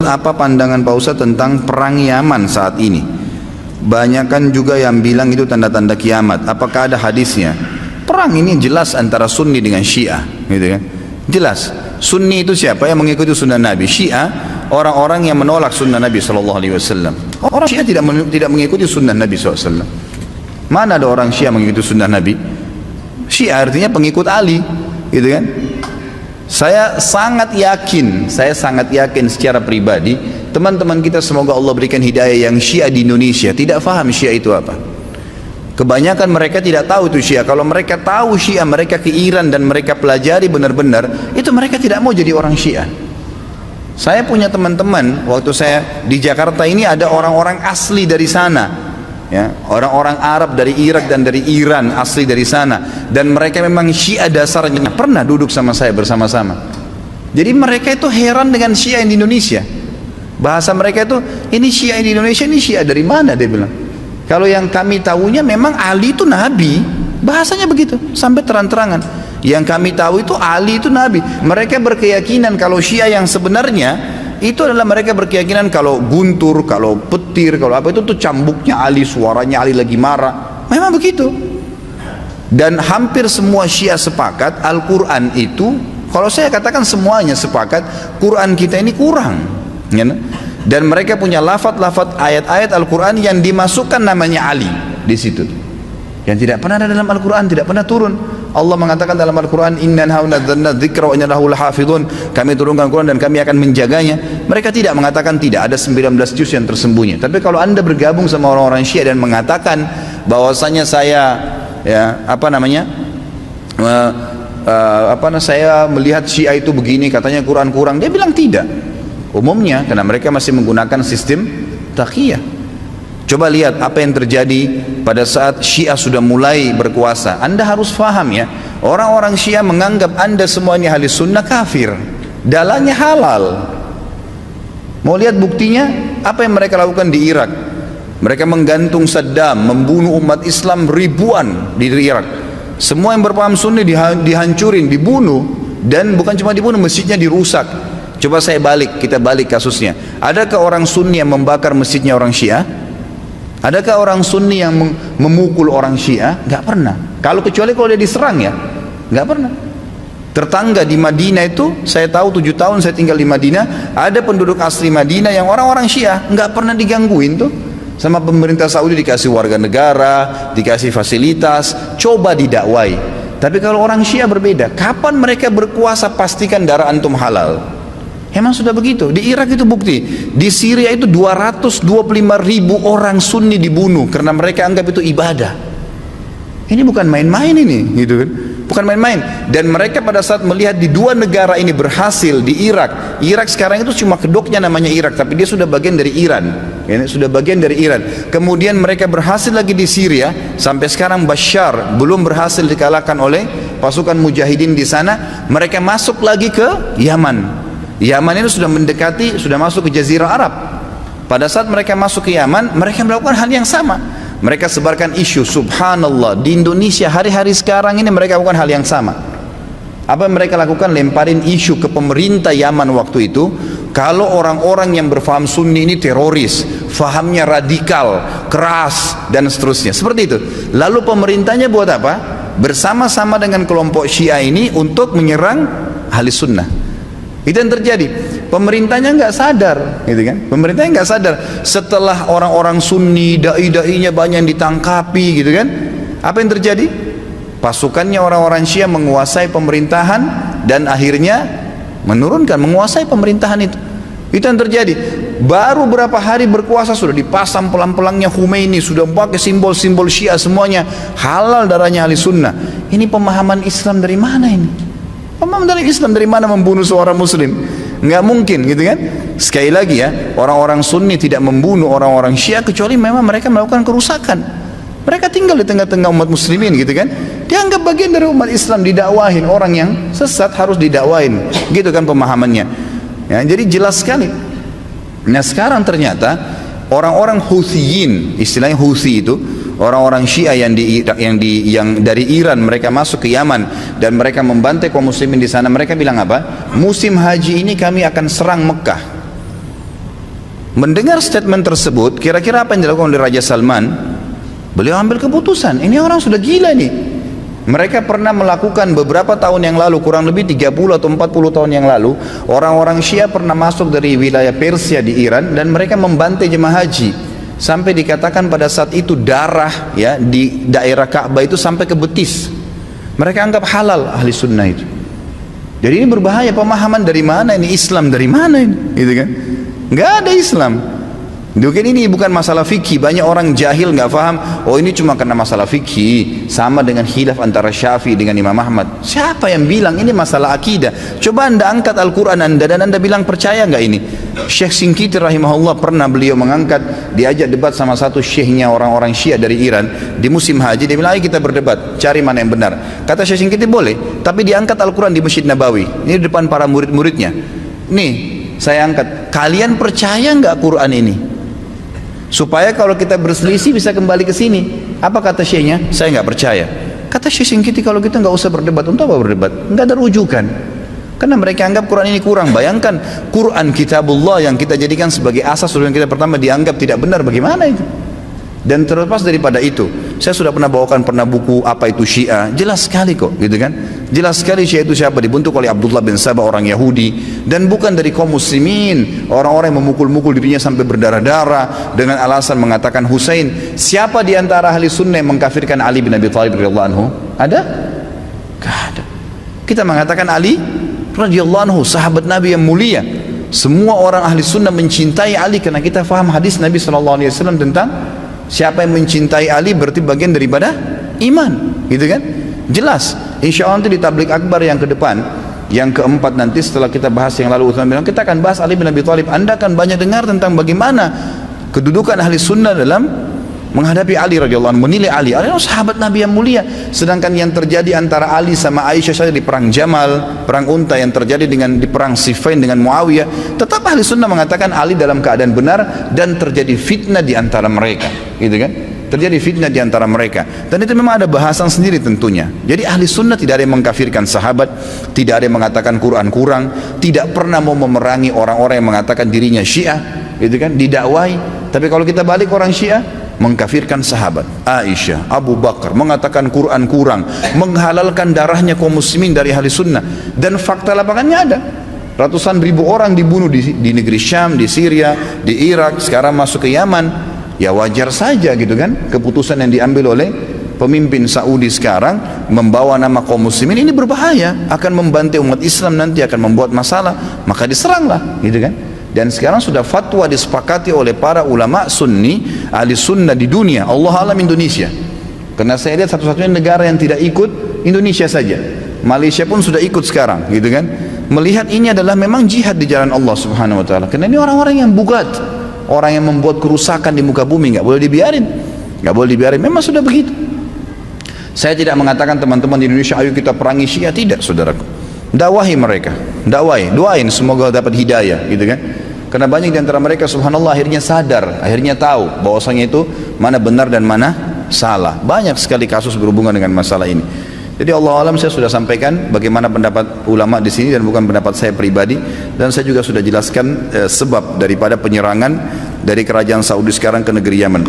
Apa pandangan Pak Ustadz tentang perang Yaman saat ini? Banyakan juga yang bilang itu tanda-tanda kiamat. Apakah ada hadisnya? Perang ini jelas antara Sunni dengan Syiah, gitu kan? Jelas. Sunni itu siapa? Yang mengikuti sunnah Nabi. Syiah orang-orang yang menolak sunnah Nabi SAW. Orang Syiah tidak mengikuti sunnah Nabi SAW. Mana ada orang Syiah mengikuti sunnah Nabi? Syiah artinya pengikut Ali, gitu kan? Saya sangat yakin secara pribadi, teman-teman kita semoga Allah berikan hidayah yang Syiah di Indonesia tidak faham Syiah itu apa. Kebanyakan mereka tidak tahu itu Syiah. Kalau mereka tahu Syiah, mereka ke Iran dan mereka pelajari benar-benar, itu mereka tidak mau jadi orang Syiah. Saya punya teman-teman, waktu saya di Jakarta ini ada orang-orang asli dari sana, ya, orang-orang Arab dari Irak dan dari Iran asli dari sana, dan mereka memang Syiah dasarnya, pernah duduk sama saya bersama-sama. Jadi mereka itu heran dengan Syiah di Indonesia. Bahasa mereka itu, ini Syiah di Indonesia, ini Syiah dari mana, dia bilang. Kalau yang kami tahunya memang Ali itu Nabi, bahasanya begitu sampai terang-terangan. Yang kami tahu itu Ali itu Nabi. Mereka berkeyakinan kalau Syiah yang sebenarnya itu adalah mereka berkeyakinan kalau guntur, kalau petir, kalau apa itu tuh cambuknya Ali, suaranya Ali lagi marah. Memang begitu. Dan hampir semua Syiah sepakat Al-Quran itu, kalau saya katakan semuanya sepakat, Quran kita ini kurang, ya? Dan mereka punya lafaz-lafaz ayat-ayat Al-Quran yang dimasukkan namanya Ali di situ, yang tidak pernah ada dalam Al-Quran, tidak pernah turun. Allah mengatakan dalam Al-Quran, Inna nazzalna dzikra wa inna lahu lahafidhun, kami turunkan Quran dan kami akan menjaganya. Mereka tidak mengatakan tidak, ada 19 juz yang tersembunyi. Tapi kalau Anda bergabung sama orang-orang Syiah dan mengatakan bahwasanya saya, ya, saya melihat Syiah itu begini, katanya Quran kurang, dia bilang tidak. Umumnya karena mereka masih menggunakan sistem taqiyah. Coba lihat apa yang terjadi pada saat Syiah sudah mulai berkuasa. Anda harus faham, ya, orang-orang Syiah menganggap Anda semua ini ahli sunnah kafir, dalahnya halal. Mau lihat buktinya? Apa yang mereka lakukan di Irak? Mereka menggantung Saddam, membunuh umat Islam ribuan di Irak. Semua yang berpaham Sunni dihancurin, dibunuh, dan bukan cuma dibunuh, masjidnya dirusak. Coba kita balik kasusnya. Adakah orang Sunni yang membakar masjidnya orang Syiah? Adakah orang Sunni yang memukul orang Syiah? Gak pernah. Kecuali kalau dia diserang, ya, gak pernah. Tetangga di Madinah itu, saya tahu 7 tahun saya tinggal di Madinah, ada penduduk asli Madinah yang orang-orang Syiah, gak pernah digangguin tuh sama pemerintah Saudi, dikasih warga negara, dikasih fasilitas, coba didakwai. Tapi kalau orang Syiah berbeda. Kapan mereka berkuasa pastikan darah antum halal. Emang sudah begitu. Di Irak itu bukti. Di Syria itu 225.000 orang Sunni dibunuh karena mereka anggap itu ibadah. Ini bukan main-main ini, gitu kan? Bukan main-main. Dan mereka pada saat melihat di dua negara ini berhasil di Irak. Irak sekarang itu cuma kedoknya namanya Irak, tapi dia sudah bagian dari Iran. Ini sudah bagian dari Iran. Kemudian mereka berhasil lagi di Syria. Sampai sekarang Bashar belum berhasil dikalahkan oleh pasukan mujahidin di sana. Mereka masuk lagi ke Yaman. Yaman itu sudah mendekati, sudah masuk ke Jazirah Arab. Pada saat mereka masuk ke Yaman, mereka melakukan hal yang sama. Mereka sebarkan isu, subhanallah, di Indonesia hari-hari sekarang ini mereka lakukan hal yang sama. Apa yang mereka lakukan? Lemparin isu ke pemerintah Yaman waktu itu, kalau orang-orang yang berfaham Sunni ini teroris, fahamnya radikal, keras, dan seterusnya. Seperti itu. Lalu pemerintahnya buat apa? Bersama-sama dengan kelompok Syiah ini untuk menyerang ahli sunnah. Itu yang terjadi. Pemerintahnya nggak sadar, gitu kan? Pemerintahnya nggak sadar. Setelah orang-orang Sunni, dai-dainya banyak yang ditangkapi, gitu kan? Apa yang terjadi? Pasukannya orang-orang Syiah menguasai pemerintahan dan akhirnya menguasai pemerintahan itu. Itu yang terjadi. Baru berapa hari berkuasa sudah dipasang pelang-pelangnya Khomeini, sudah pakai simbol-simbol Syiah semuanya, halal darahnya ahli sunnah. Ini pemahaman Islam dari mana ini? Pemahaman dari Islam dari mana membunuh seorang muslim? Nggak mungkin, gitu kan? Sekali lagi, ya, orang-orang Sunni tidak membunuh orang-orang Syiah kecuali memang mereka melakukan kerusakan. Mereka tinggal di tengah-tengah umat muslimin, gitu kan? Dianggap bagian dari umat Islam, didakwahin. Orang yang sesat harus didakwahin, gitu kan pemahamannya, ya, jadi jelas sekali. Nah sekarang ternyata orang-orang Huthiyin, istilahnya Huthi itu orang-orang Syiah yang dari Iran, mereka masuk ke Yaman dan mereka membantai kaum muslimin di sana. Mereka bilang apa? Musim haji ini kami akan serang Mekah. Mendengar statement tersebut, kira-kira apa yang dilakukan oleh Raja Salman? Beliau ambil keputusan, ini orang sudah gila nih. Mereka pernah melakukan beberapa tahun yang lalu, kurang lebih 30 atau 40 tahun yang lalu, orang-orang Syiah pernah masuk dari wilayah Persia di Iran dan mereka membantai jemaah haji. Sampai dikatakan pada saat itu darah ya di daerah Ka'bah itu sampai ke betis. Mereka anggap halal ahli sunnah itu. Jadi ini berbahaya, pemahaman dari mana ini, Islam dari mana ini, gitu kan? Nggak ada Islam. Mungkin ini bukan masalah fikih. Banyak orang jahil nggak paham. Oh ini cuma karena masalah fikih, sama dengan khilaf antara Syafi'i dengan Imam Ahmad. Siapa yang bilang ini masalah akidah? Coba anda angkat Al-Quran anda dan anda bilang percaya nggak ini? Syekh Singkiti rahimahullah pernah beliau mengangkat, diajak debat sama satu syekhnya orang-orang Syiah dari Iran di musim haji. Dia bilang ayo kita berdebat, cari mana yang benar. Kata Syekh Singkiti boleh, tapi diangkat Al-Quran di Masjid Nabawi. Ini di depan para murid-muridnya. Nih saya angkat, kalian percaya nggak Quran ini? Supaya kalau kita berselisih bisa kembali ke sini. Apa kata syekhnya? Saya nggak percaya. Kata Syekh Singkiti, kalau kita nggak usah berdebat. Untuk apa berdebat? Nggak ada rujukan. Karena mereka anggap Quran ini kurang. Bayangkan Quran kitabullah yang kita jadikan sebagai asas yang kita pertama dianggap tidak benar. Bagaimana itu? Dan terlepas daripada itu, saya sudah pernah bawakan buku apa itu Syiah, jelas sekali kok, gitu kan? Jelas sekali Syiah itu siapa, dibentuk oleh Abdullah bin Sabah, orang Yahudi, dan bukan dari kaum muslimin, orang-orang yang memukul-mukul dirinya sampai berdarah-darah dengan alasan mengatakan Husain. Siapa di antara ahli sunnah yang mengkafirkan Ali bin Abi Thalib radhiyallahu anhu? Ada? Gak ada. Kita mengatakan Ali radhiyallahu anhu sahabat Nabi yang mulia. Semua orang ahli sunnah mencintai Ali karena kita faham hadis Nabi SAW tentang siapa yang mencintai Ali berarti bagian daripada iman, gitu kan? Jelas. Insya Allah nanti di tablik akbar yang ke depan, yang keempat nanti setelah kita bahas yang lalu, Utsman bilang kita akan bahas Ali bin Abi Thalib. Anda akan banyak dengar tentang bagaimana kedudukan ahli sunnah dalam menghadapi Ali radhiyallahu anhu, menilai Ali. Ali sahabat Nabi yang mulia. Sedangkan yang terjadi antara Ali sama Aisyah saja di perang Jamal, perang Unta yang terjadi di perang Siffin dengan Muawiyah, tetap ahli sunnah mengatakan Ali dalam keadaan benar dan terjadi fitnah di antara mereka, gitu kan? Terjadi fitnah di antara mereka. Dan itu memang ada bahasan sendiri tentunya. Jadi ahli sunnah tidak ada yang mengkafirkan sahabat, tidak ada yang mengatakan Quran kurang, tidak pernah mau memerangi orang-orang yang mengatakan dirinya Syiah, gitu kan? Didakwai. Tapi kalau kita balik orang Syiah, mengkafirkan sahabat Aisyah, Abu Bakar, mengatakan Quran kurang, menghalalkan darahnya kaum muslimin dari ahli sunnah. Dan fakta lapangannya ada, ratusan ribu orang dibunuh di negeri Syam, di Syria, di Irak, sekarang masuk ke Yaman. Ya wajar saja gitu kan, keputusan yang diambil oleh pemimpin Saudi sekarang membawa nama kaum muslimin ini berbahaya, akan membantai umat Islam, nanti akan membuat masalah, maka diseranglah, gitu kan. Dan sekarang sudah fatwa disepakati oleh para ulama sunni, ahli sunnah di dunia, Allah alam Indonesia. Karena saya lihat satu-satunya negara yang tidak ikut Indonesia saja. Malaysia pun sudah ikut sekarang, gitu kan. Melihat ini adalah memang jihad di jalan Allah Subhanahu wa taala. Karena ini orang-orang yang bugat, orang yang membuat kerusakan di muka bumi, nggak boleh dibiarin. Nggak boleh dibiarin, memang sudah begitu. Saya tidak mengatakan teman-teman di Indonesia ayo kita perangi Syiah, tidak saudaraku. Dakwahi mereka, dakwai, doain semoga dapat hidayah, gitu kan. Karena banyak di antara mereka subhanallah akhirnya sadar, akhirnya tahu bahwasanya itu mana benar dan mana salah. Banyak sekali kasus berhubungan dengan masalah ini. Jadi Allah alam saya sudah sampaikan bagaimana pendapat ulama di sini dan bukan pendapat saya pribadi, dan saya juga sudah jelaskan sebab daripada penyerangan dari kerajaan Saudi sekarang ke negeri Yaman.